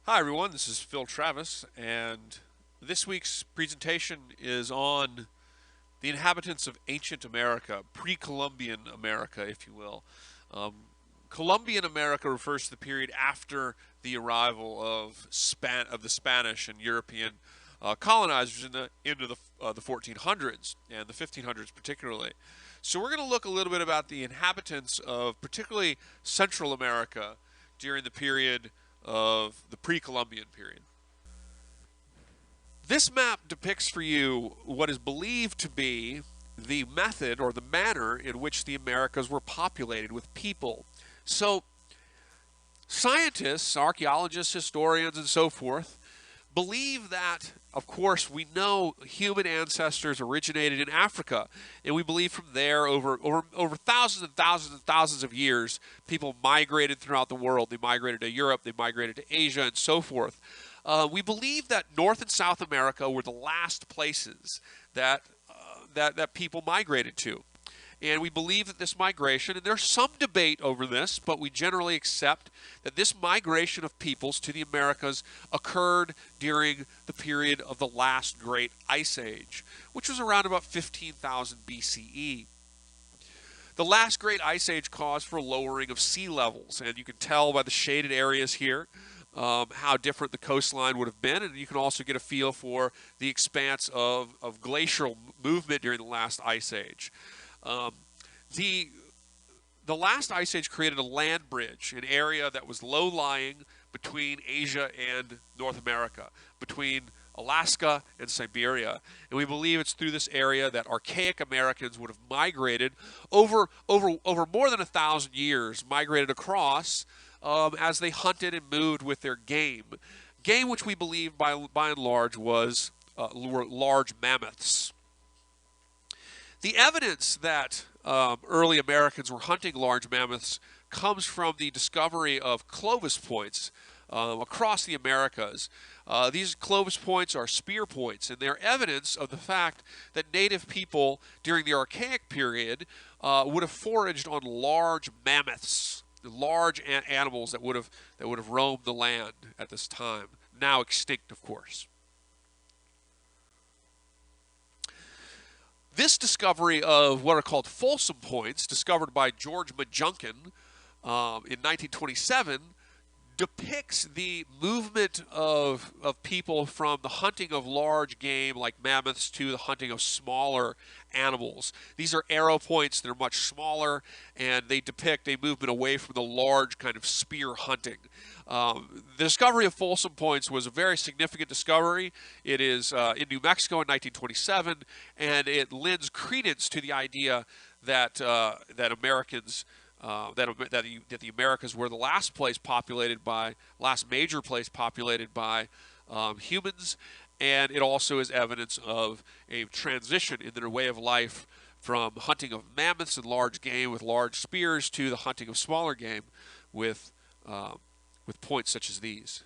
Hi everyone, this is Phil Travis, and this week's presentation is on the inhabitants of ancient America, pre-Columbian America, if you will. Um, Columbian America refers to the period after the arrival of the Spanish and European colonizers into the 1400s and the 1500s particularly. So we're going to look a little bit about the inhabitants of particularly Central America during the period of the pre-Columbian period. This map depicts for you what is believed to be the method or the manner in which the Americas were populated with people. So scientists, archaeologists, historians, and so forth believe that, of course, we know human ancestors originated in Africa, and we believe from there over thousands and thousands and thousands of years, people migrated throughout the world. They migrated to Europe, they migrated to Asia, and so forth. We believe that North and South America were the last places that people migrated to. And we believe that this migration, and there's some debate over this, but we generally accept that this migration of peoples to the Americas occurred during the period of the last great ice age, which was around about 15,000 BCE. The last great ice age caused for lowering of sea levels, and you can tell by the shaded areas here how different the coastline would have been, and you can also get a feel for the expanse of glacial movement during the last ice age. The last ice age created a land bridge, an area that was low-lying between Asia and North America, between Alaska and Siberia. And we believe it's through this area that archaic Americans would have migrated over more than 1,000 years, migrated across as they hunted and moved with their game. Game which we believe by and large were large mammoths. The evidence that early Americans were hunting large mammoths comes from the discovery of Clovis points across the Americas. These Clovis points are spear points, and they're evidence of the fact that native people during the Archaic period would have foraged on large mammoths, large animals that would have roamed the land at this time, now extinct, of course. This discovery of what are called Folsom points, discovered by George Majunkin in 1927, depicts the movement of people from the hunting of large game like mammoths to the hunting of smaller animals. These are arrow points. They're much smaller, and they depict a movement away from the large kind of spear hunting. The discovery of Folsom points was a very significant discovery. It is in New Mexico in 1927, and it lends credence to the idea that Americans that the Americas were the last major place populated by humans, and it also is evidence of a transition in their way of life from hunting of mammoths and large game with large spears to the hunting of smaller game with points such as these.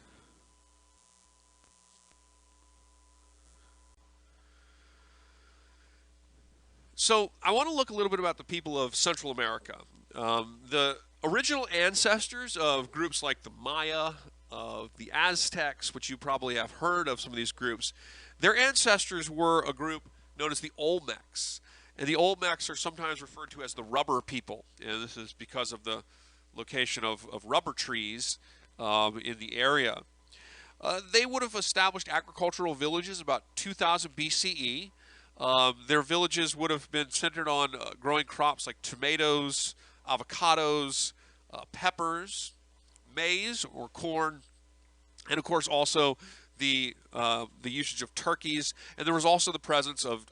So I want to look a little bit about the people of Central America. The original ancestors of groups like the Maya, of the Aztecs, which you probably have heard of some of these groups, their ancestors were a group known as the Olmecs. And the Olmecs are sometimes referred to as the rubber people. And this is because of the location of rubber trees in the area. They would have established agricultural villages about 2000 BCE. Their villages would have been centered on growing crops like tomatoes, avocados, peppers, maize or corn, and of course also the usage of turkeys. And there was also the presence of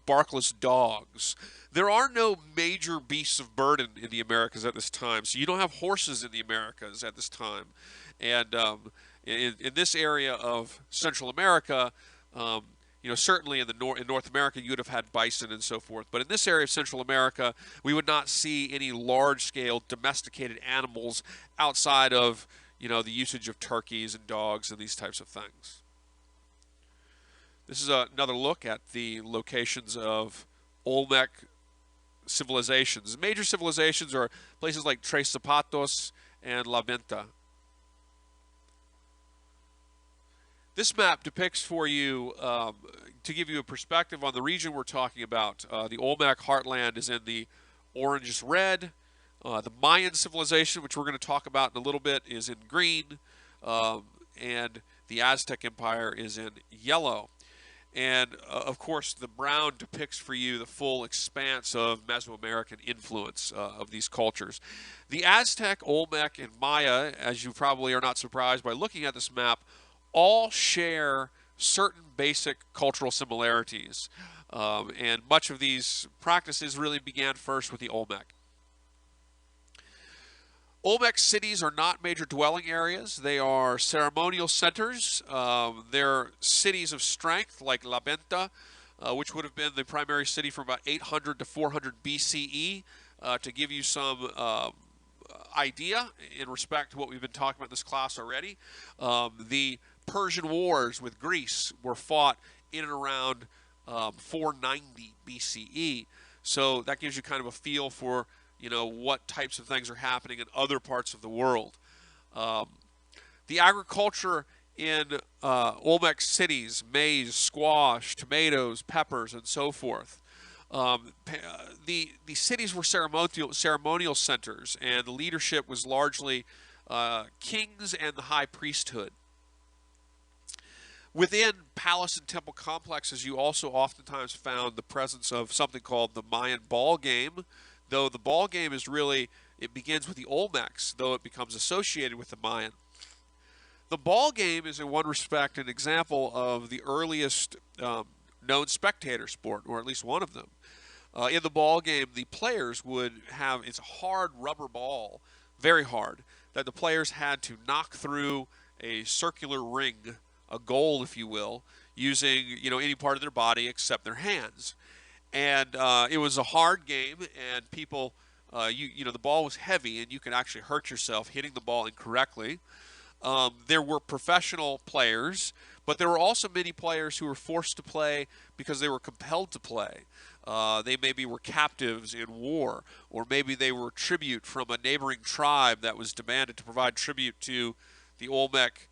barkless dogs. There are no major beasts of burden in the Americas at this time, so you don't have horses in the Americas at this time. And in this area of Central America, certainly in North America, you would have had bison and so forth. But in this area of Central America, we would not see any large-scale domesticated animals outside of, the usage of turkeys and dogs and these types of things. This is another look at the locations of Olmec civilizations. Major civilizations are places like Tres Zapatos and La Venta. This map depicts for you, to give you a perspective on the region we're talking about. The Olmec heartland is in the orangish red. The Mayan civilization, which we're going to talk about in a little bit, is in green. And the Aztec Empire is in yellow. And, of course, the brown depicts for you the full expanse of Mesoamerican influence of these cultures. The Aztec, Olmec, and Maya, as you probably are not surprised by looking at this map, all share certain basic cultural similarities. And much of these practices really began first with the Olmec. Olmec cities are not major dwelling areas. They are ceremonial centers. They're cities of strength like La Venta, which would have been the primary city from about 800 to 400 BCE, to give you some idea in respect to what we've been talking about in this class already. The Persian Wars with Greece were fought in and around 490 BCE. So that gives you kind of a feel for what types of things are happening in other parts of the world. The agriculture in Olmec cities, maize, squash, tomatoes, peppers, and so forth. The cities were ceremonial centers, and the leadership was largely kings and the high priesthood. Within palace and temple complexes, you also oftentimes found the presence of something called the Mayan ball game, though the ball game is really, it begins with the Olmecs, though it becomes associated with the Mayan. The ball game is in one respect an example of the earliest known spectator sport, or at least one of them. In the ball game, the players would have, it's a hard rubber ball, very hard, that the players had to knock through a circular ring, a goal, if you will, using any part of their body except their hands. And it was a hard game, and people, the ball was heavy, and you could actually hurt yourself hitting the ball incorrectly. There were professional players, but there were also many players who were forced to play because they were compelled to play. They maybe were captives in war, or maybe they were tribute from a neighboring tribe that was demanded to provide tribute to the Olmec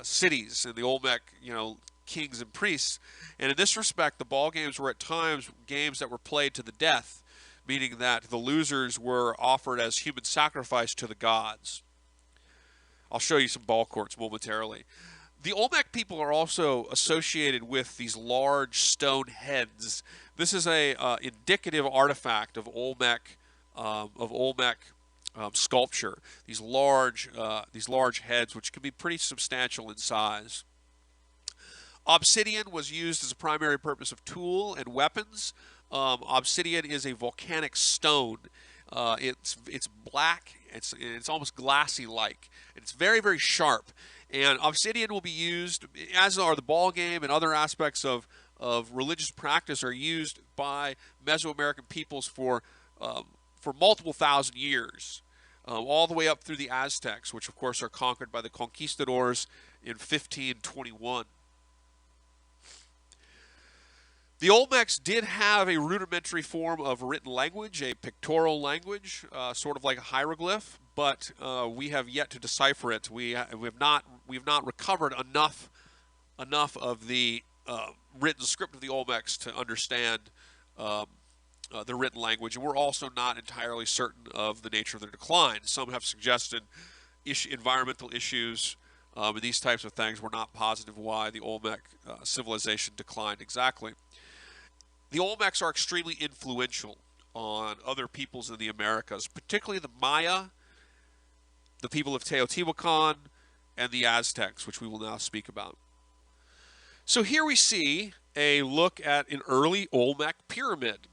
cities and the Olmec, kings and priests. And in this respect, the ball games were at times games that were played to the death, meaning that the losers were offered as human sacrifice to the gods. I'll show you some ball courts momentarily. The Olmec people are also associated with these large stone heads. This is a indicative artifact of Olmec sculpture. These large heads, which can be pretty substantial in size. Obsidian was used as a primary purpose of tool and weapons. Obsidian is a volcanic stone. It's black. It's almost glassy-like. It's very, very sharp. And obsidian will be used, as are the ball game and other aspects of religious practice, are used by Mesoamerican peoples for multiple thousand years, all the way up through the Aztecs, which of course are conquered by the conquistadors in 1521. The Olmecs did have a rudimentary form of written language, a pictorial language, sort of like a hieroglyph, but we have yet to decipher it. We've not recovered enough of the written script of the Olmecs to understand the written language, and we're also not entirely certain of the nature of their decline. Some have suggested environmental issues and these types of things. We're not positive why the Olmec civilization declined exactly. The Olmecs are extremely influential on other peoples in the Americas, particularly the Maya, the people of Teotihuacan, and the Aztecs, which we will now speak about. So here we see a look at an early Olmec pyramid.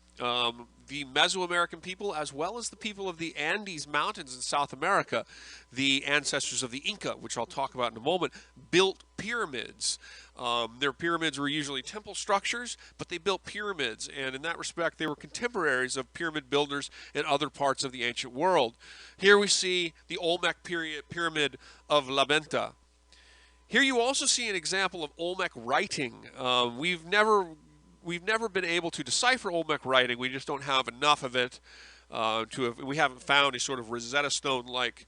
The Mesoamerican people, as well as the people of the Andes Mountains in South America, the ancestors of the Inca, which I'll talk about in a moment, built pyramids. Their pyramids were usually temple structures, but they built pyramids, and in that respect, they were contemporaries of pyramid builders in other parts of the ancient world. Here we see the Olmec pyramid of La Venta. Here you also see an example of Olmec writing. We've never been able to decipher Olmec writing. We just don't have enough of it we haven't found a sort of Rosetta Stone-like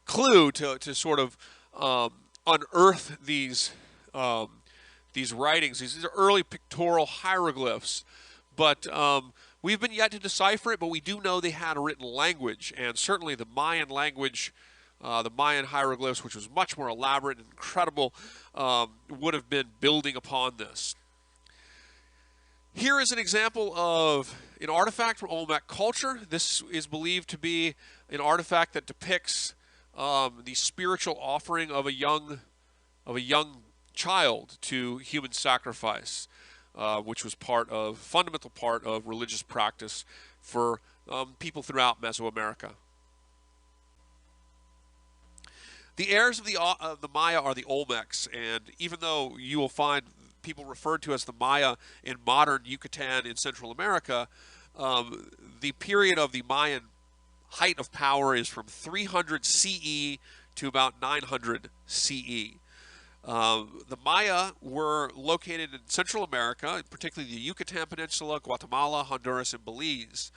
clue to sort of unearth these writings. These are early pictorial hieroglyphs, but we've been yet to decipher it, but we do know they had a written language, and certainly the Mayan language, the Mayan hieroglyphs, which was much more elaborate and incredible, would have been building upon this. Here is an example of an artifact from Olmec culture. This is believed to be an artifact that depicts the spiritual offering of a young child to human sacrifice, which was fundamental part of religious practice for people throughout Mesoamerica. The heirs of the Maya are the Olmecs, and even though you will find people referred to as the Maya in modern Yucatan in Central America, the period of the Mayan height of power is from 300 CE to about 900 CE. The Maya were located in Central America, particularly the Yucatan Peninsula, Guatemala, Honduras, and Belize.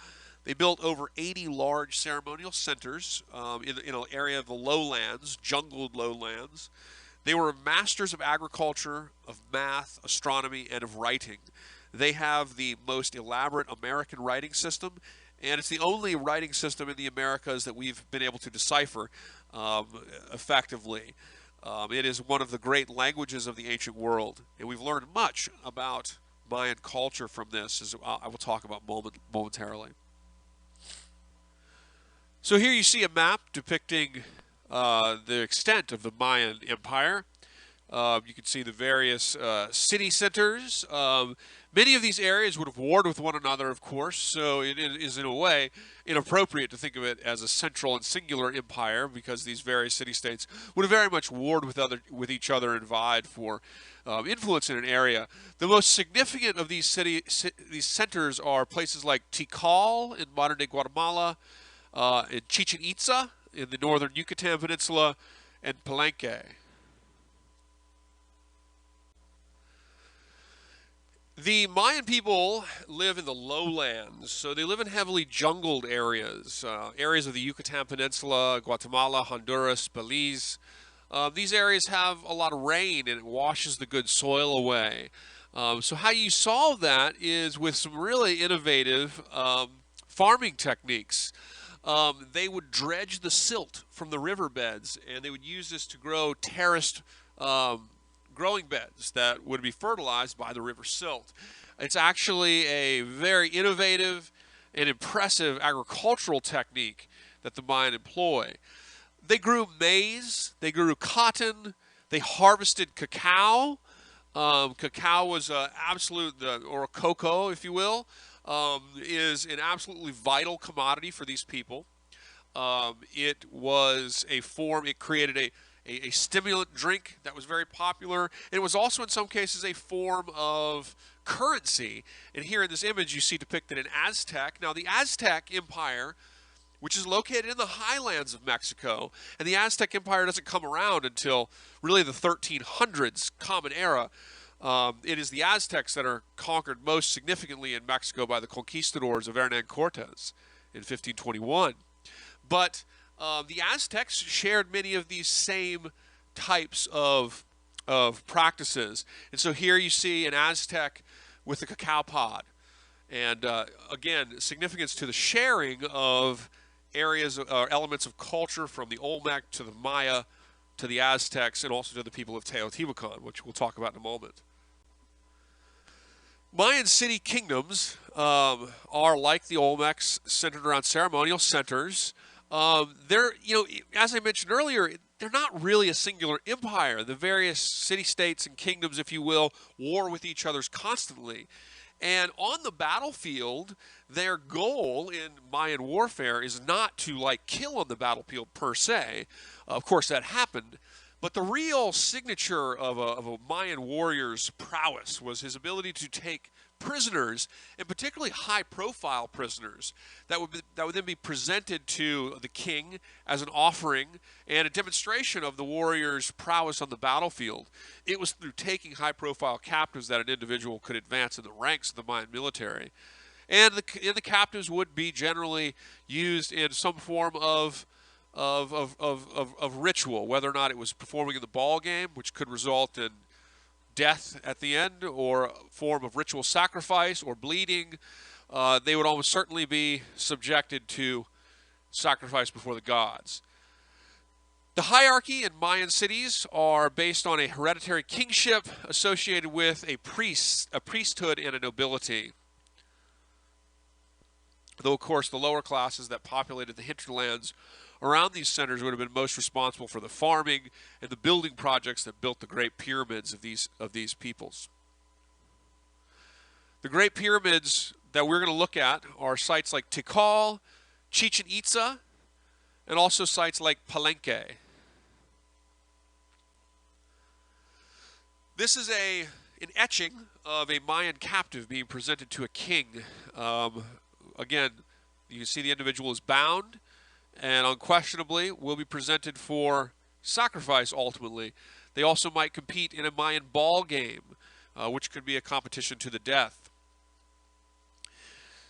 They built over 80 large ceremonial centers in an area of the lowlands, jungled lowlands. They were masters of agriculture, of math, astronomy, and of writing. They have the most elaborate American writing system, and it's the only writing system in the Americas that we've been able to decipher effectively. It is one of the great languages of the ancient world, and we've learned much about Mayan culture from this, as I will talk about momentarily. So here you see a map depicting the extent of the Mayan Empire. You can see the various city centers. Many of these areas would have warred with one another, of course, so it is in a way inappropriate to think of it as a central and singular empire, because these various city-states would have very much warred with each other and vied for influence in an area. The most significant of these centers are places like Tikal in modern-day Guatemala, in Chichen Itza in the northern Yucatan Peninsula, and Palenque. The Mayan people live in the lowlands, so they live in heavily jungled areas, areas of the Yucatan Peninsula, Guatemala, Honduras, Belize. These areas have a lot of rain, and it washes the good soil away. So how you solve that is with some really innovative farming techniques. They would dredge the silt from the riverbeds, and they would use this to grow terraced growing beds that would be fertilized by the river silt. It's actually a very innovative and impressive agricultural technique that the Mayan employ. They grew maize, they grew cotton, they harvested cacao. Cacao was or cocoa, if you will, is an absolutely vital commodity for these people. It was a form, it created a stimulant drink that was very popular. It was also in some cases a form of currency. And here in this image you see depicted an Aztec. Now the Aztec Empire, which is located in the highlands of Mexico, and the Aztec Empire doesn't come around until really the 1300s, Common Era. It is the Aztecs that are conquered most significantly in Mexico by the conquistadors of Hernan Cortes in 1521. But the Aztecs shared many of these same types of practices. And so here you see an Aztec with a cacao pod. And again, significance to the sharing of areas or elements of culture from the Olmec to the Maya to the Aztecs and also to the people of Teotihuacan, which we'll talk about in a moment. Mayan City Kingdoms are like the Olmecs, centered around ceremonial centers. They're, as I mentioned earlier, they're not really a singular empire. The various city-states and kingdoms, if you will, war with each other constantly. And on the battlefield, their goal in Mayan warfare is not to, kill on the battlefield per se. Of course, that happened. But the real signature of a Mayan warrior's prowess was his ability to take prisoners, and particularly high-profile prisoners, that would then be presented to the king as an offering and a demonstration of the warrior's prowess on the battlefield. It was through taking high-profile captives that an individual could advance in the ranks of the Mayan military. And the captives would be generally used in some form of of ritual, whether or not it was performing in the ball game, which could result in death at the end, or a form of ritual sacrifice or bleeding. They would almost certainly be subjected to sacrifice before the gods. The hierarchy in Mayan cities are based on a hereditary kingship associated with a priesthood, and a nobility. Though, of course, the lower classes that populated the hinterlands around these centers would have been most responsible for the farming and the building projects that built the Great Pyramids of these peoples. The Great Pyramids that we're going to look at are sites like Tikal, Chichen Itza, and also sites like Palenque. This is an etching of a Mayan captive being presented to a king. Again, you can see the individual is bound and unquestionably will be presented for sacrifice ultimately. They also might compete in a Mayan ball game, which could be a competition to the death.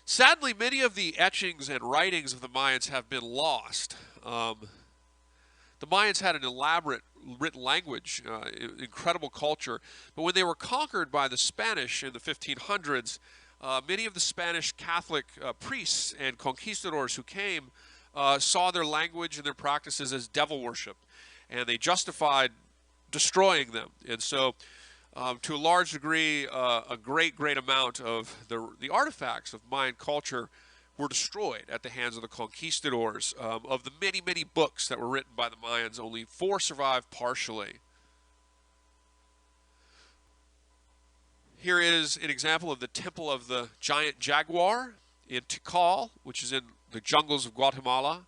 Sadly, many of the etchings and writings of the Mayans have been lost. The Mayans had an elaborate written language, incredible culture, but when they were conquered by the Spanish in the 1500s, many of the Spanish Catholic priests and conquistadors who came saw their language and their practices as devil worship, and they justified destroying them. And so, to a large degree, a great amount of the artifacts of Mayan culture were destroyed at the hands of the conquistadors. Of the many books that were written by the Mayans, only 4 survived partially. Here is an example of the Temple of the Giant Jaguar in Tikal, which is in the jungles of Guatemala.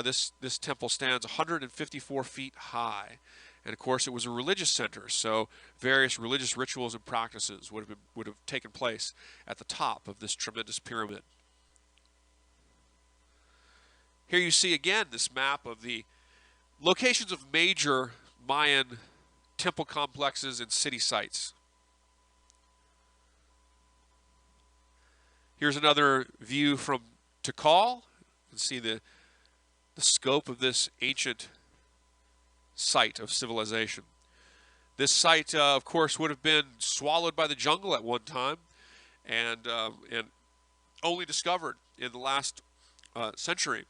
This temple stands 154 feet high. And of course, it was a religious center, so various religious rituals and practices would have taken place at the top of this tremendous pyramid. Here you see again this map of the locations of major Mayan temple complexes and city sites. Here's another view from Tikal. You can see the scope of this ancient site of civilization. This site, of course, would have been swallowed by the jungle at one time, and only discovered in the last century,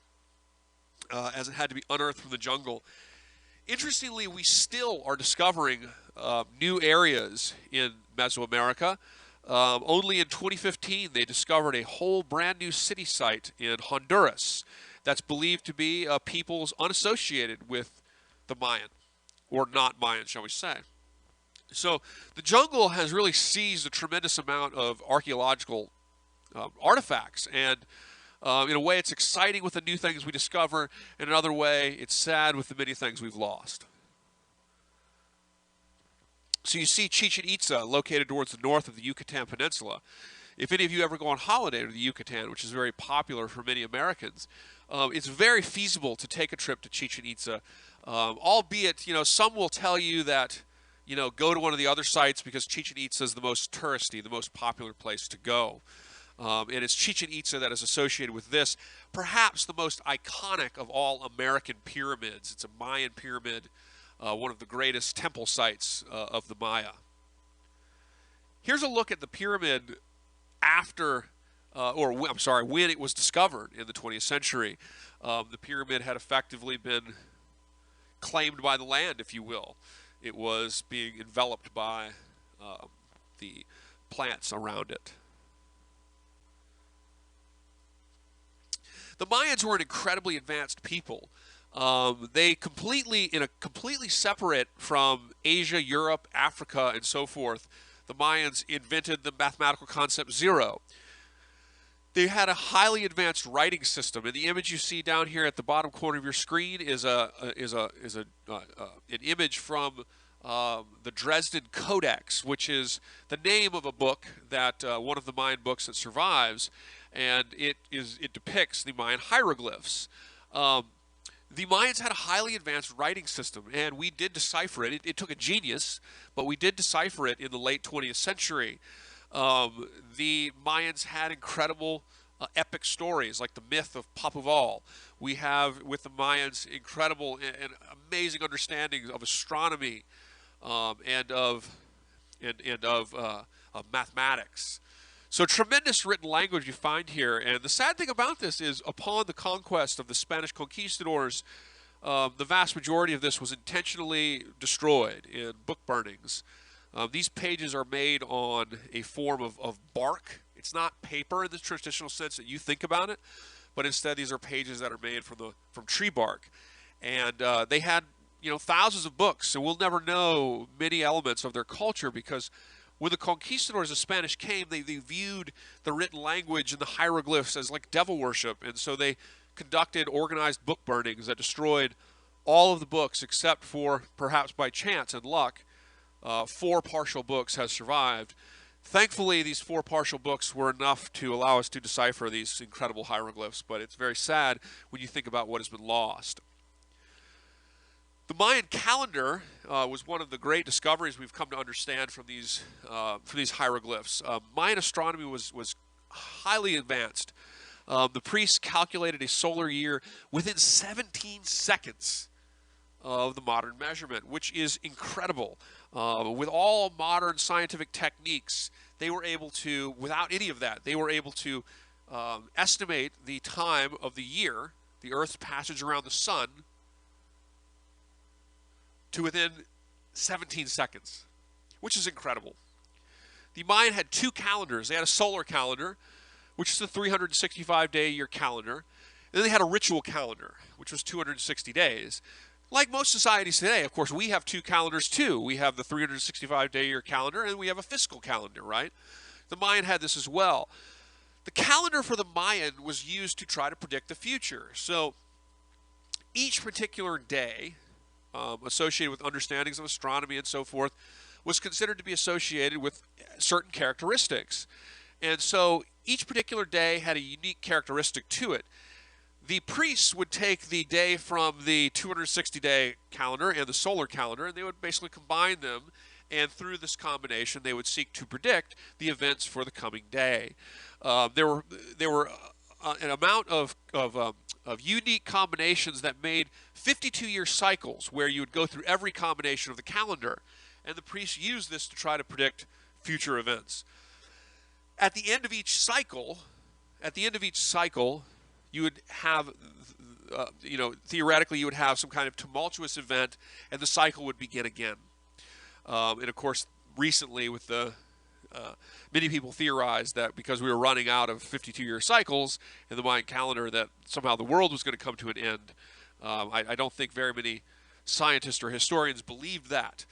as it had to be unearthed from the jungle. Interestingly, we still are discovering new areas in Mesoamerica. Only in 2015, they discovered a whole brand new city site in Honduras that's believed to be peoples unassociated with the Mayan, or not Mayan, shall we say. So the jungle has really seized a tremendous amount of archaeological artifacts, and in a way it's exciting with the new things we discover, in another way it's sad with the many things we've lost. So you see Chichen Itza, located towards the north of the Yucatan Peninsula. If any of you ever go on holiday to the Yucatan, which is very popular for many Americans, it's very feasible to take a trip to Chichen Itza, albeit, some will tell you that, go to one of the other sites because Chichen Itza is the most touristy, the most popular place to go. And it's Chichen Itza that is associated with this, perhaps the most iconic of all American pyramids. It's a Mayan pyramid, one of the greatest temple sites of the Maya. Here's a look at the pyramid after, when it was discovered in the 20th century. The pyramid had effectively been claimed by the land, if you will. It was being enveloped by the plants around it. The Mayans were an incredibly advanced people. They completely separate from Asia, Europe, Africa, and so forth. The Mayans invented the mathematical concept 0. They had a highly advanced writing system, and the image you see down here at the bottom corner of your screen is an image from the Dresden Codex, which is the name of a book that one of the Mayan books that survives, and it depicts the Mayan hieroglyphs. The Mayans had a highly advanced writing system, and we did decipher it. It took a genius, but we did decipher it in the late 20th century. The Mayans had incredible epic stories like the myth of Papuval. We have with the Mayans incredible and amazing understandings of astronomy and of mathematics. So tremendous written language you find here. And the sad thing about this is upon the conquest of the Spanish conquistadors, the vast majority of this was intentionally destroyed in book burnings. These pages are made on a form of bark. It's not paper in the traditional sense that you think about it, but instead these are pages that are made from tree bark. And they had thousands of books, and we'll never know many elements of their culture because when the conquistadors, the Spanish came, they viewed the written language and the hieroglyphs as like devil worship, and so they conducted organized book burnings that destroyed all of the books except for, perhaps by chance and luck, 4 partial books has survived. Thankfully, these 4 partial books were enough to allow us to decipher these incredible hieroglyphs, but it's very sad when you think about what has been lost. The Mayan calendar was one of the great discoveries we've come to understand from these hieroglyphs. Mayan astronomy was highly advanced. The priests calculated a solar year within 17 seconds of the modern measurement, which is incredible. With all modern scientific techniques, they were able to, without any of that, they were able to estimate the time of the year, the Earth's passage around the sun, to within 17 seconds, which is incredible. The Mayan had 2 calendars. They had a solar calendar, which is the 365-day-a-year calendar, and then they had a ritual calendar, which was 260 days. Like most societies today, of course, we have 2 calendars too. We have the 365-day-a-year calendar, and we have a fiscal calendar, right? The Mayan had this as well. The calendar for the Mayan was used to try to predict the future. So each particular day associated with understandings of astronomy and so forth was considered to be associated with certain characteristics. And so each particular day had a unique characteristic to it. The priests would take the day from the 260-day calendar and the solar calendar, and they would basically combine them, and through this combination they would seek to predict the events for the coming day. There were an amount of unique combinations that made 52-year cycles where you would go through every combination of the calendar, and the priests used this to try to predict future events. At the end of each cycle, you would have, theoretically you would have some kind of tumultuous event, and the cycle would begin again. And of course, recently with the many people theorized that because we were running out of 52-year cycles in the Mayan calendar that somehow the world was going to come to an end. I don't think very many scientists or historians believed that.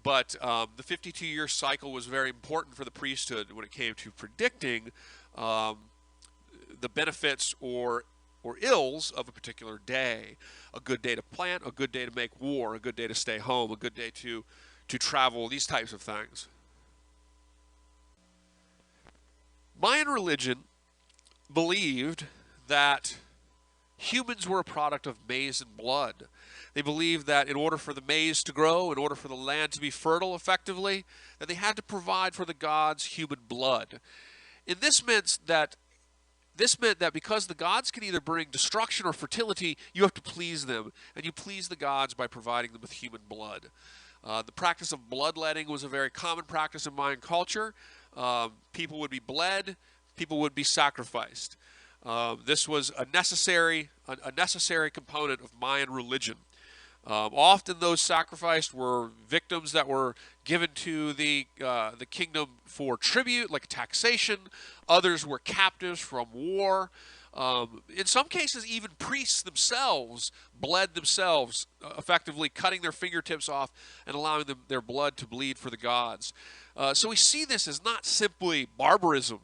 But the 52-year cycle was very important for the priesthood when it came to predicting the benefits or ills of a particular day. A good day to plant, a good day to make war, a good day to stay home, a good day to travel, these types of things. Mayan religion believed that humans were a product of maize and blood. They believed that in order for the maize to grow, in order for the land to be fertile effectively, that they had to provide for the gods human blood. And this meant that because the gods can either bring destruction or fertility, you have to please them, and you please the gods by providing them with human blood. The practice of bloodletting was a very common practice in Mayan culture. People would be bled, people would be sacrificed. This was a necessary component of Mayan religion. Often those sacrificed were victims that were given to the kingdom for tribute, like taxation. Others were captives from war. In some cases, even priests themselves bled themselves, effectively cutting their fingertips off and allowing their blood to bleed for the gods. So we see this as not simply barbarism.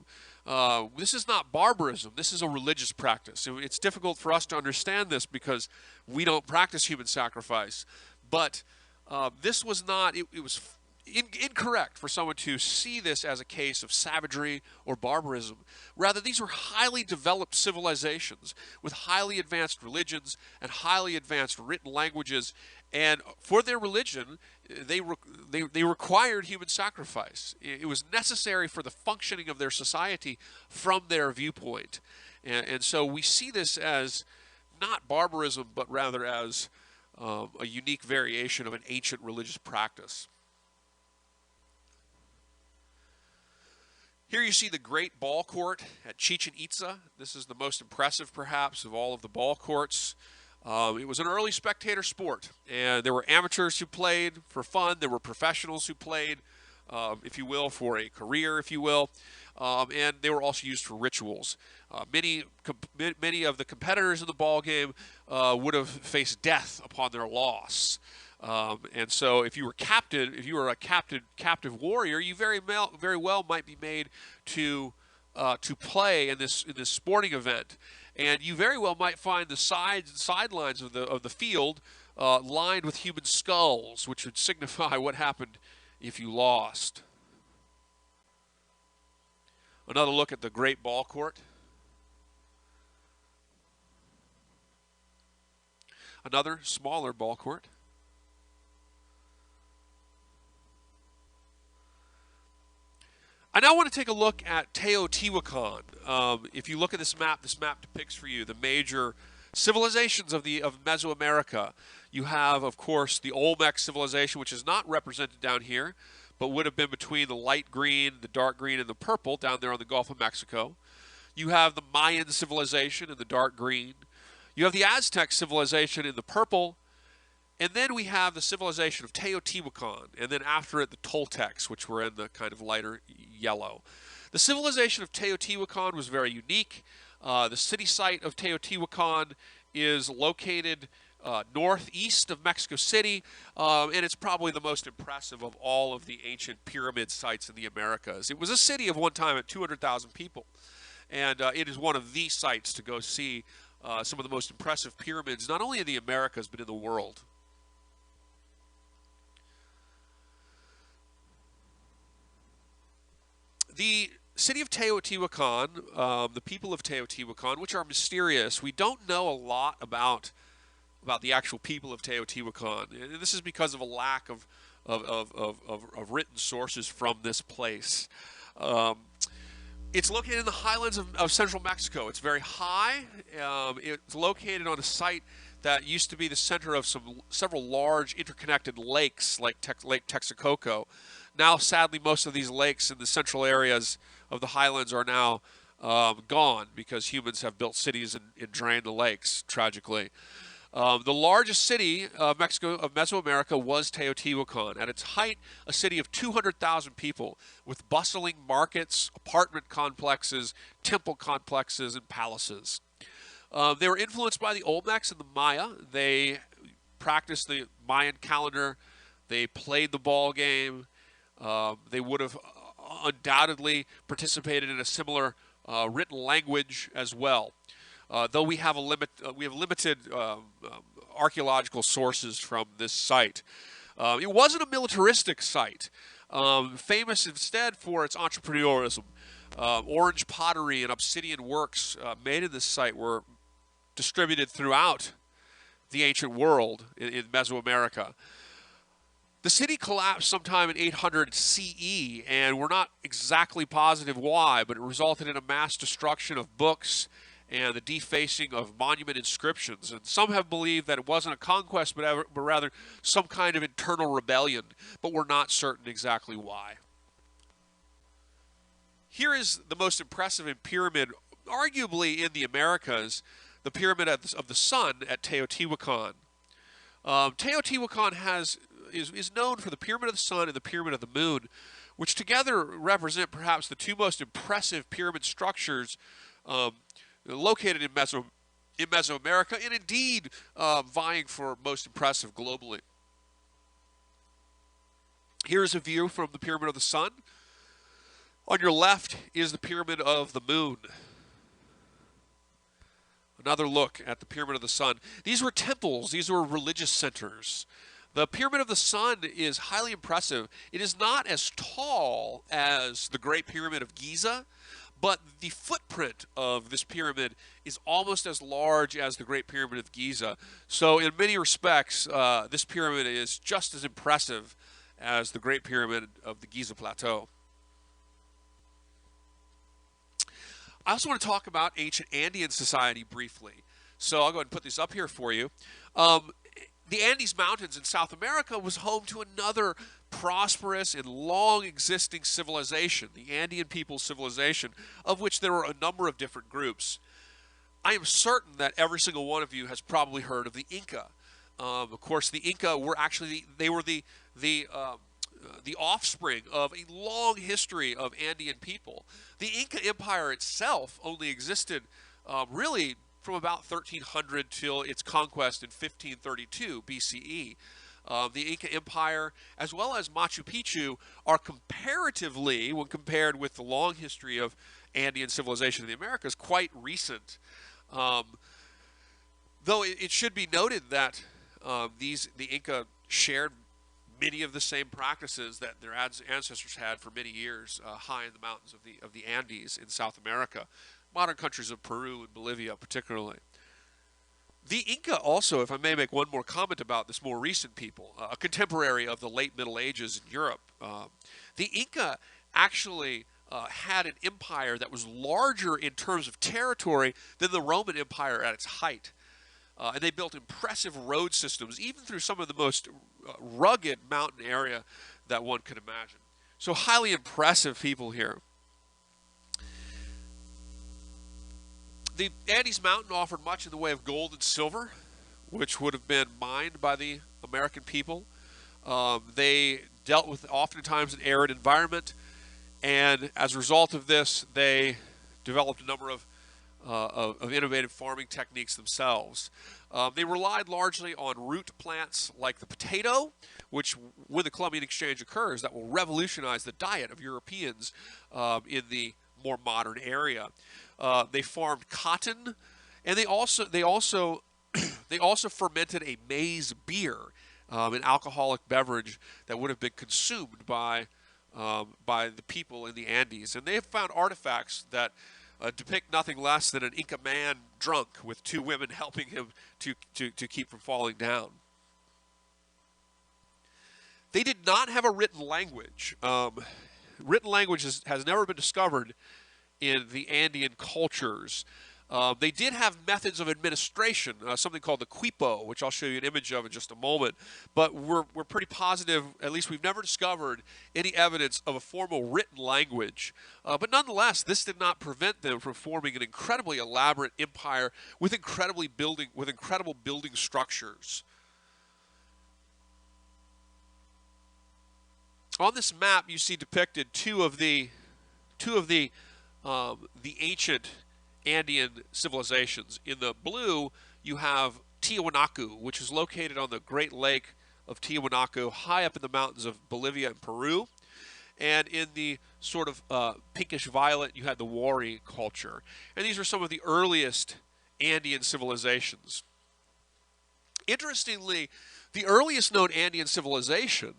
This is not barbarism. This is a religious practice. It's difficult for us to understand this because we don't practice human sacrifice. But this was not, it was incorrect for someone to see this as a case of savagery or barbarism. Rather, these were highly developed civilizations with highly advanced religions and highly advanced written languages. And for their religion, they required human sacrifice. It was necessary for the functioning of their society from their viewpoint. And so we see this as not barbarism, but rather as a unique variation of an ancient religious practice. Here you see the great ball court at Chichen Itza. This is the most impressive, perhaps, of all of the ball courts. It was an early spectator sport, and there were amateurs who played for fun. There were professionals who played, if you will, for a career, if you will, and they were also used for rituals. Many of the competitors in the ball game would have faced death upon their loss. And so, if you were a captive warrior, you very well might be made to play in this sporting event, and you very well might find the sidelines of the field lined with human skulls, which would signify what happened if you lost. Another look at the great ball court. Another smaller ball court. I now want to take a look at Teotihuacan. If you look at this map depicts for you the major civilizations of Mesoamerica. You have, of course, the Olmec civilization, which is not represented down here, but would have been between the light green, the dark green, and the purple down there on the Gulf of Mexico. You have the Mayan civilization in the dark green. You have the Aztec civilization in the purple. And then we have the civilization of Teotihuacan, and then after it, the Toltecs, which were in the kind of lighter yellow. The civilization of Teotihuacan was very unique. The city site of Teotihuacan is located northeast of Mexico City, and it's probably the most impressive of all of the ancient pyramid sites in the Americas. It was a city of one time at 200,000 people, and it is one of the sites to go see some of the most impressive pyramids, not only in the Americas, but in the world. The city of Teotihuacan, the people of Teotihuacan, which are mysterious, we don't know a lot about the actual people of Teotihuacan. And this is because of a lack of written sources from this place. It's located in the highlands of central Mexico. It's very high. It's located on a site that used to be the center of several large interconnected lakes, like Lake Texococo. Now, sadly, most of these lakes in the central areas of the highlands are now gone because humans have built cities and drained the lakes, tragically. The largest city of Mesoamerica was Teotihuacan. At its height, a city of 200,000 people with bustling markets, apartment complexes, temple complexes, and palaces. They were influenced by the Olmecs and the Maya. They practiced the Mayan calendar. They played the ball game. They would have undoubtedly participated in a similar written language as well. Though we have limited archaeological sources from this site. It wasn't a militaristic site, famous instead for its entrepreneurism. Orange pottery and obsidian works made in this site were distributed throughout the ancient world in Mesoamerica. The city collapsed sometime in 800 CE, and we're not exactly positive why, but it resulted in a mass destruction of books and the defacing of monument inscriptions. And some have believed that it wasn't a conquest, but rather some kind of internal rebellion, but we're not certain exactly why. Here is the most impressive pyramid, arguably in the Americas, the Pyramid of the Sun at Teotihuacan. Teotihuacan is known for the Pyramid of the Sun and the Pyramid of the Moon, which together represent perhaps the two most impressive pyramid structures located in Mesoamerica, and indeed vying for most impressive globally. Here's a view from the Pyramid of the Sun. On your left is the Pyramid of the Moon. Another look at the Pyramid of the Sun. These were temples. These were religious centers. The Pyramid of the Sun is highly impressive. It is not as tall as the Great Pyramid of Giza, but the footprint of this pyramid is almost as large as the Great Pyramid of Giza. So in many respects, this pyramid is just as impressive as the Great Pyramid of the Giza Plateau. I also want to talk about ancient Andean society briefly. So I'll go ahead and put this up here for you. Um, the Andes Mountains in South America was home to another prosperous and long existing civilization, the Andean people's civilization, of which there were a number of different groups. I am certain that every single one of you has probably heard of the Inca. Of course, the Inca were actually the offspring of a long history of Andean people. The Inca Empire itself only existed really from about 1300 till its conquest in 1532 BCE. The Inca Empire, as well as Machu Picchu, are comparatively, when compared with the long history of Andean civilization in the Americas, quite recent. Um, though it should be noted that the Inca shared many of the same practices that their ancestors had for many years high in the mountains of the Andes in South America, modern countries of Peru and Bolivia particularly. The Inca also, if I may make one more comment about this more recent people, a contemporary of the late Middle Ages in Europe, the Inca actually had an empire that was larger in terms of territory than the Roman Empire at its height. And they built impressive road systems, even through some of the most rugged mountain area that one could imagine. So highly impressive people here. The Andes Mountain offered much in the way of gold and silver, which would have been mined by the American people. They dealt with oftentimes an arid environment, and as a result of this, they developed a number of innovative farming techniques themselves. They relied largely on root plants like the potato, which, when the Columbian Exchange occurs, that will revolutionize the diet of Europeans in the more modern area. They farmed cotton, and they also fermented a maize beer, an alcoholic beverage that would have been consumed by the people in the Andes. And they have found artifacts that depict nothing less than an Inca man drunk with two women helping him to keep from falling down. They did not have a written language. Written language has never been discovered in the Andean cultures. They did have methods of administration, something called the quipo, which I'll show you an image of in just a moment. But we're pretty positive, at least we've never discovered any evidence of a formal written language. But nonetheless, this did not prevent them from forming an incredibly elaborate empire with incredible building structures. On this map, you see depicted two of the ancient Andean civilizations. In the blue, you have Tiwanaku, which is located on the Great Lake of Tiwanaku, high up in the mountains of Bolivia and Peru. And in the sort of pinkish violet, you had the Wari culture. And these are some of the earliest Andean civilizations. Interestingly, the earliest known Andean civilization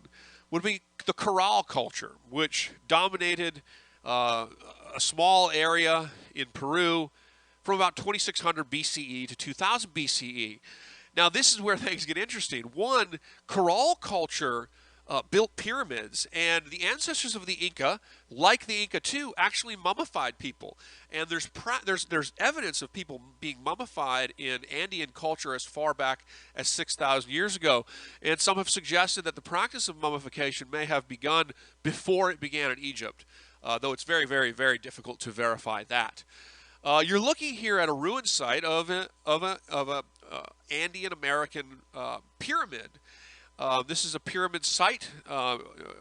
would be the Corral culture, which dominated a small area in Peru from about 2600 BCE to 2000 BCE. Now, this is where things get interesting. One, Corral culture built pyramids, and the ancestors of the Inca, like the Inca too, actually mummified people. And there's evidence of people being mummified in Andean culture as far back as 6,000 years ago. And some have suggested that the practice of mummification may have begun before it began in Egypt, though it's very, very, very difficult to verify that. You're looking here at a ruin site of a Andean American pyramid. This is a pyramid site,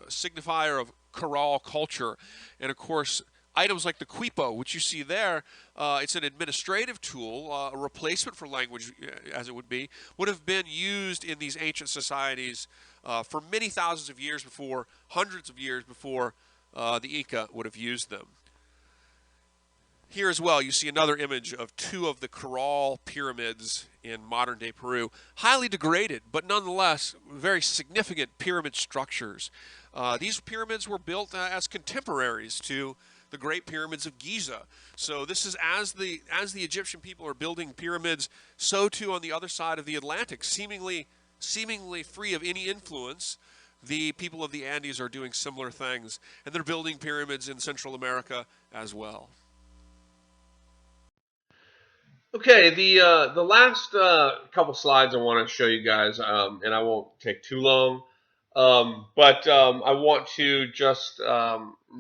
signifier of Corral culture. And of course, items like the quipo, which you see there, it's an administrative tool, a replacement for language, as it would have been used in these ancient societies for many thousands of years before, hundreds of years before the Inca would have used them. Here as well, you see another image of two of the Corral pyramids in modern-day Peru. Highly degraded, but nonetheless very significant pyramid structures. These pyramids were built as contemporaries to the Great Pyramids of Giza. So this is as the Egyptian people are building pyramids, so too on the other side of the Atlantic, seemingly free of any influence. The people of the Andes are doing similar things, and they're building pyramids in Central America as well. Okay, the last couple slides I want to show you guys, and I won't take too long, but I want to just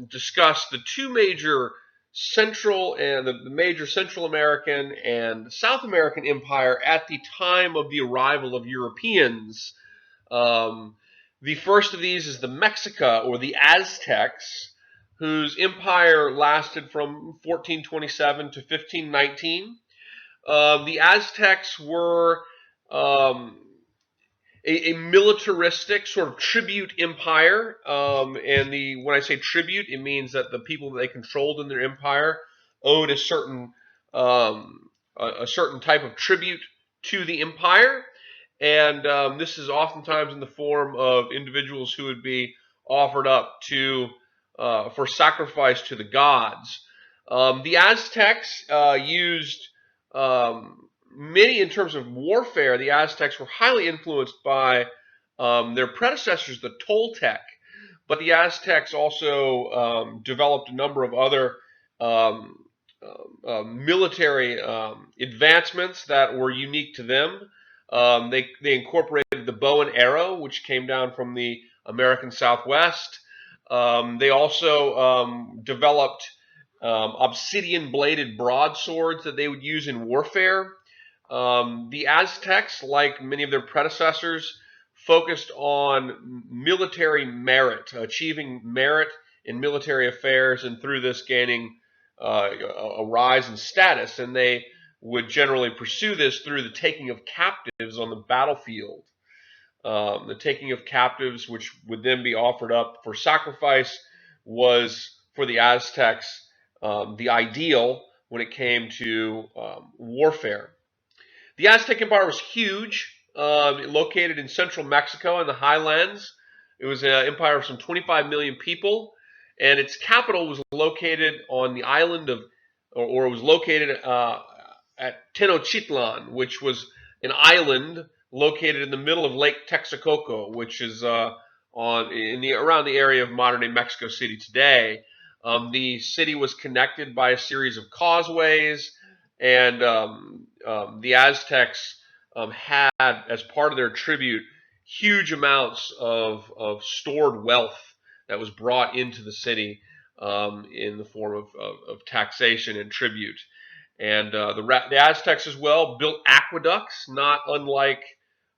discuss the two major Central and the major Central American and South American empire at the time of the arrival of Europeans. Um, the first of these is the Mexica or the Aztecs, whose empire lasted from 1427 to 1519. The Aztecs were um, a militaristic sort of tribute empire, and when I say tribute, it means that the people that they controlled in their empire owed um, a certain type of tribute to the empire, and this is oftentimes in the form of individuals who would be offered up to for sacrifice to the gods. The Aztecs used many in terms of warfare. The Aztecs were highly influenced by their predecessors, the Toltec, but the Aztecs also developed a number of other um, military advancements that were unique to them. They incorporated the bow and arrow, which came down from the American Southwest. They also developed obsidian bladed broadswords that they would use in warfare. The Aztecs, like many of their predecessors, focused on military merit, achieving merit in military affairs, and through this gaining a rise in status. And they would generally pursue this through the taking of captives on the battlefield. The taking of captives, which would then be offered up for sacrifice, was for the Aztecs the ideal when it came to warfare. The Aztec Empire was huge, located in central Mexico in the highlands. It was an empire of some 25 million people, and its capital was located on the island of, or it was located at Tenochtitlan, which was an island located in the middle of Lake Texococo, which is around the area of modern day Mexico City today. The city was connected by a series of causeways, and the Aztecs had, as part of their tribute, huge amounts of stored wealth that was brought into the city in the form of taxation and tribute. And the Aztecs as well built aqueducts, not unlike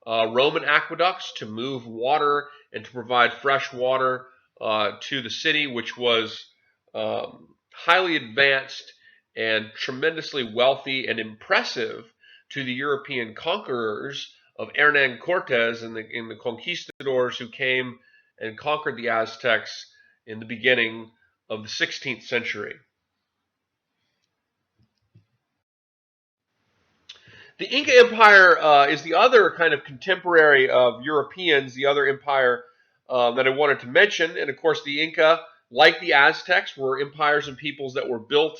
Roman aqueducts, to move water and to provide fresh water to the city, which was highly advanced and tremendously wealthy and impressive to the European conquerors of Hernan Cortes and the conquistadors who came and conquered the Aztecs in the beginning of the 16th century. The Inca Empire is the other kind of contemporary of Europeans, the other empire that I wanted to mention. And of course, the Inca, like the Aztecs, were empires and peoples that were built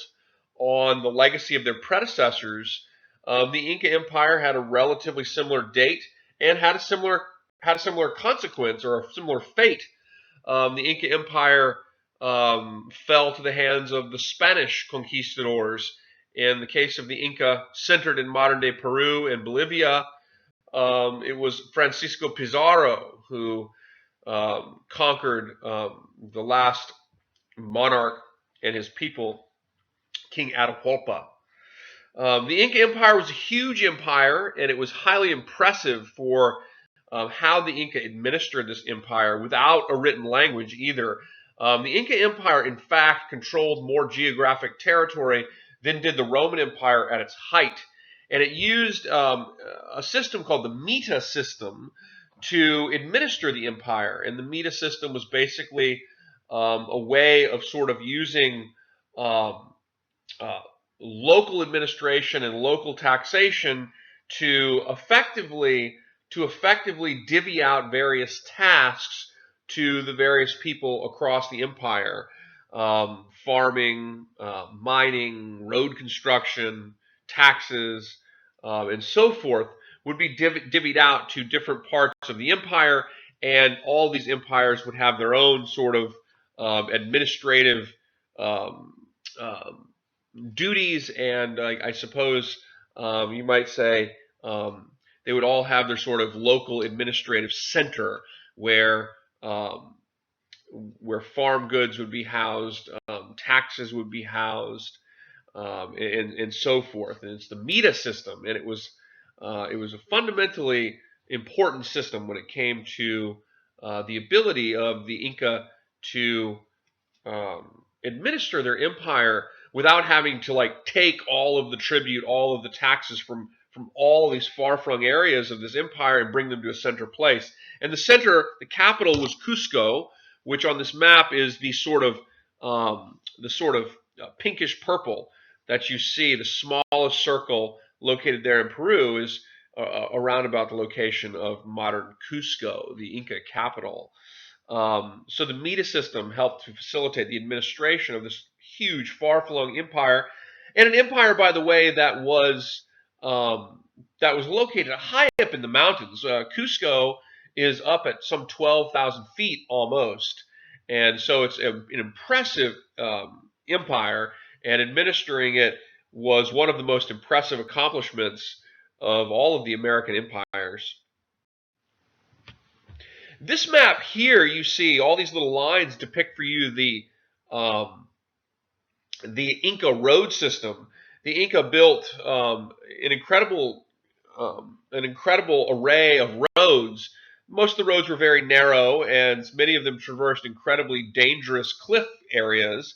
on the legacy of their predecessors. The Inca Empire had a relatively similar date and had a similar consequence or a similar fate. The Inca Empire fell to the hands of the Spanish conquistadors. In the case of the Inca, centered in modern day Peru and Bolivia, it was Francisco Pizarro who conquered the last monarch and his people, King Atahualpa. The Inca Empire was a huge empire, and it was highly impressive for how the Inca administered this empire without a written language either. The Inca Empire, in fact, controlled more geographic territory than did the Roman Empire at its height. And it used a system called the Meta system to administer the empire. And the Meta system was basically a way of sort of using um, uh, local administration and local taxation to effectively divvy out various tasks to the various people across the empire. Farming, mining, road construction, taxes, and so forth would be divvied out to different parts of the empire, and all these empires would have their own sort of administrative um, um, duties and I suppose You might say they would all have their sort of local administrative center where um, where farm goods would be housed, taxes would be housed, and so forth. And it's the Mita system, and it was a fundamentally important system when it came to the ability of the Inca to administer their empire without having to like take all of the tribute, all of the taxes from all of these far-flung areas of this empire and bring them to a center place. And the center, the capital was Cusco, which on this map is the sort of pinkish purple that you see. The smallest circle located there in Peru is around about the location of modern Cusco, the Inca capital. So the Mita system helped to facilitate the administration of this huge, far-flung empire, and an empire, by the way, that was located high up in the mountains. Cusco is up at some 12,000 feet almost, and so it's an impressive empire. And administering it was one of the most impressive accomplishments of all of the American empires. This map here, you see all these little lines depict for you the Inca road system. The Inca built an incredible array of roads. Most of the roads were very narrow, and many of them traversed incredibly dangerous cliff areas.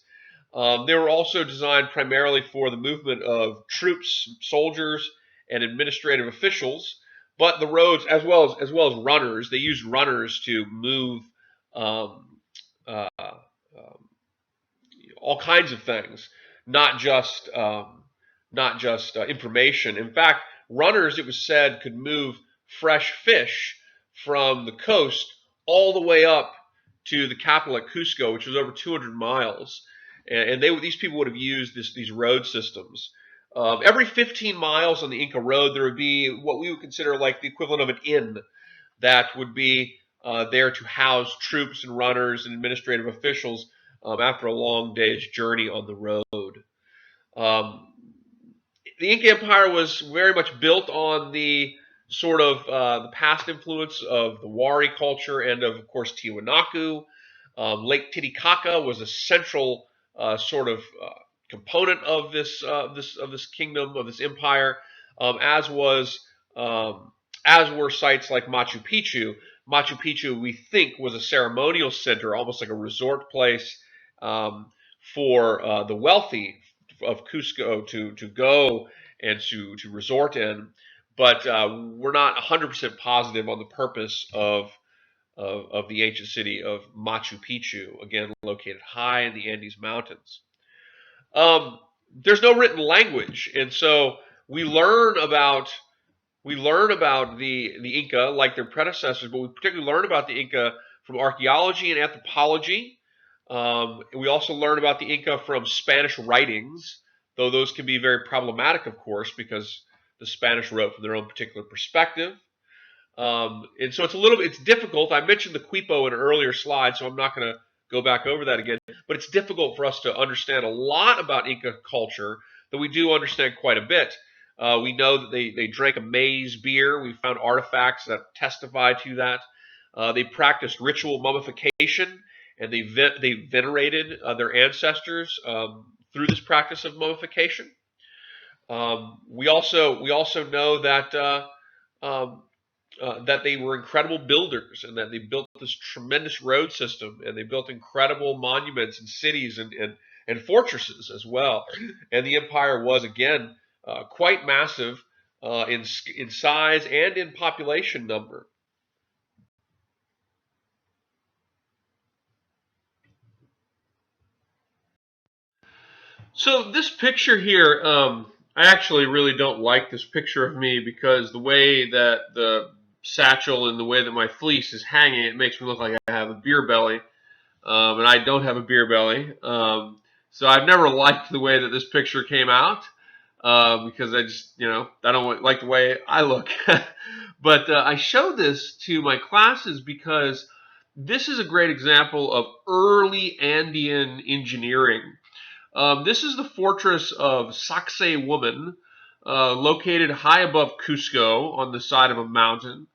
They were also designed primarily for the movement of troops, soldiers, and administrative officials. But the roads, as well as runners, they used runners to move um, all kinds of things, not just information. In fact, runners, it was said, could move fresh fish from the coast all the way up to the capital at Cusco, which was over 200 miles. And these people would have used these road systems. Every 15 miles on the Inca Road, there would be what we would consider like the equivalent of an inn that would be there to house troops and runners and administrative officials after a long day's journey on the road. The Inca Empire was very much built on the sort of the past influence of the Wari culture and of course, Tiwanaku. Lake Titicaca was a central sort of component of this kingdom, of this empire, as were sites like Machu Picchu. Machu Picchu, we think, was a ceremonial center, almost like a resort place for the wealthy of Cusco to go and to resort in. But we're not 100% positive on the purpose of the ancient city of Machu Picchu, again located high in the Andes Mountains. There's no written language, and so we learn about the Inca like their predecessors, but we particularly learn about the Inca from archaeology and anthropology. We also learn about the Inca from Spanish writings, though those can be very problematic, of course, because the Spanish wrote from their own particular perspective. And so it's difficult. I mentioned the Quipo in an earlier slide, so I'm not going to go back over that again. But it's difficult for us to understand a lot about Inca culture, though we do understand quite a bit. We know that they drank a maize beer. We found artifacts that testify to that. They practiced ritual mummification, and they venerated their ancestors through this practice of mummification. We also know that that they were incredible builders, and that they built this tremendous road system, and they built incredible monuments and cities and fortresses as well. And the empire was again quite massive in size and in population number. So this picture here, I actually really don't like this picture of me, because the way that the satchel and the way that my fleece is hanging, it makes me look like I have a beer belly, and I don't have a beer belly. So I've never liked the way that this picture came out, because I just, I don't like the way I look. But I show this to my classes because this is a great example of early Andean engineering. This is the fortress of Sacsay Woman. located high above Cusco on the side of a mountain.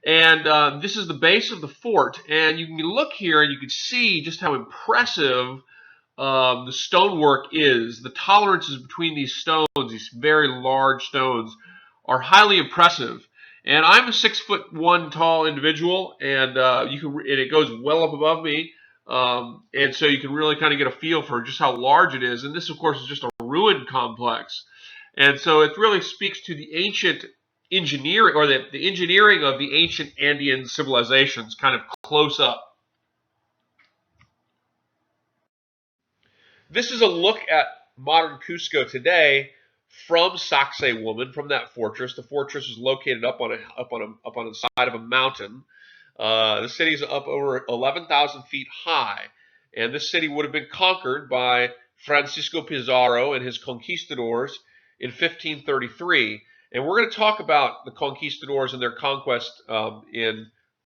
And this is the base of the fort. And you can look here and you can see just how impressive the stonework is. The tolerances between these stones, these very large stones, are highly impressive. And I'm a 6'1" tall individual, and it goes well up above me. And so you can really kind of get a feel for just how large it is. And this, of course, is just a ruin complex. And so it really speaks to the ancient engineering, or the engineering of the ancient Andean civilizations kind of close up. This is a look at modern Cusco today from Sacsay Woman, from that fortress. The fortress is located up on the side of a mountain. The city is up over 11,000 feet high, and this city would have been conquered by Francisco Pizarro and his conquistadors in 1533. And we're going to talk about the conquistadors and their conquest in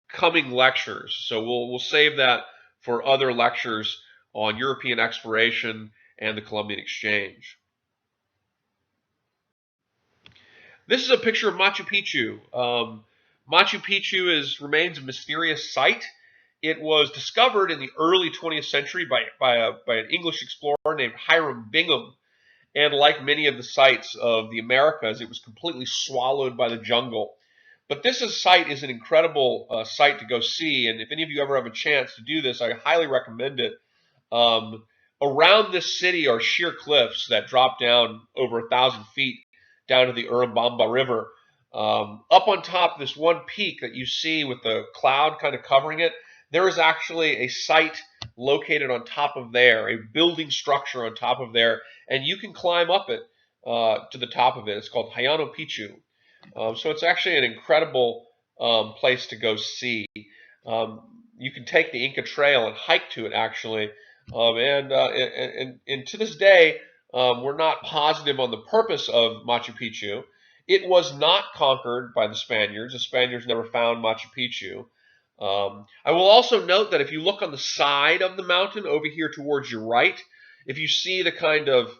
coming lectures. So we'll save that for other lectures on European exploration and the Columbian Exchange. This is a picture of Machu Picchu. Machu Picchu remains a mysterious site. It was discovered in the early 20th century by an English explorer named Hiram Bingham. And like many of the sites of the Americas, it was completely swallowed by the jungle. But this site is an incredible site to go see. And if any of you ever have a chance to do this, I highly recommend it. Around this city are sheer cliffs that drop down over 1,000 feet down to the Urubamba River. Up on top, this one peak that you see with the cloud kind of covering it, there is actually a site located on top of there, a building structure on top of there, and you can climb up it to the top of it. It's called Hayano Picchu. So it's actually an incredible place to go see. You can take the Inca Trail and hike to it, actually. And to this day, we're not positive on the purpose of Machu Picchu. It was not conquered by the Spaniards. The Spaniards never found Machu Picchu. I will also note that if you look on the side of the mountain over here towards your right, if you see the kind of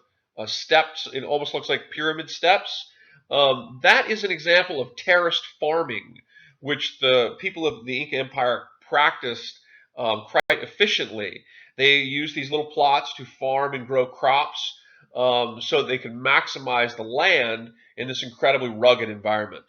steps, it almost looks like pyramid steps. That is an example of terraced farming, which the people of the Inca Empire practiced quite efficiently. They used these little plots to farm and grow crops so they could maximize the land in this incredibly rugged environment.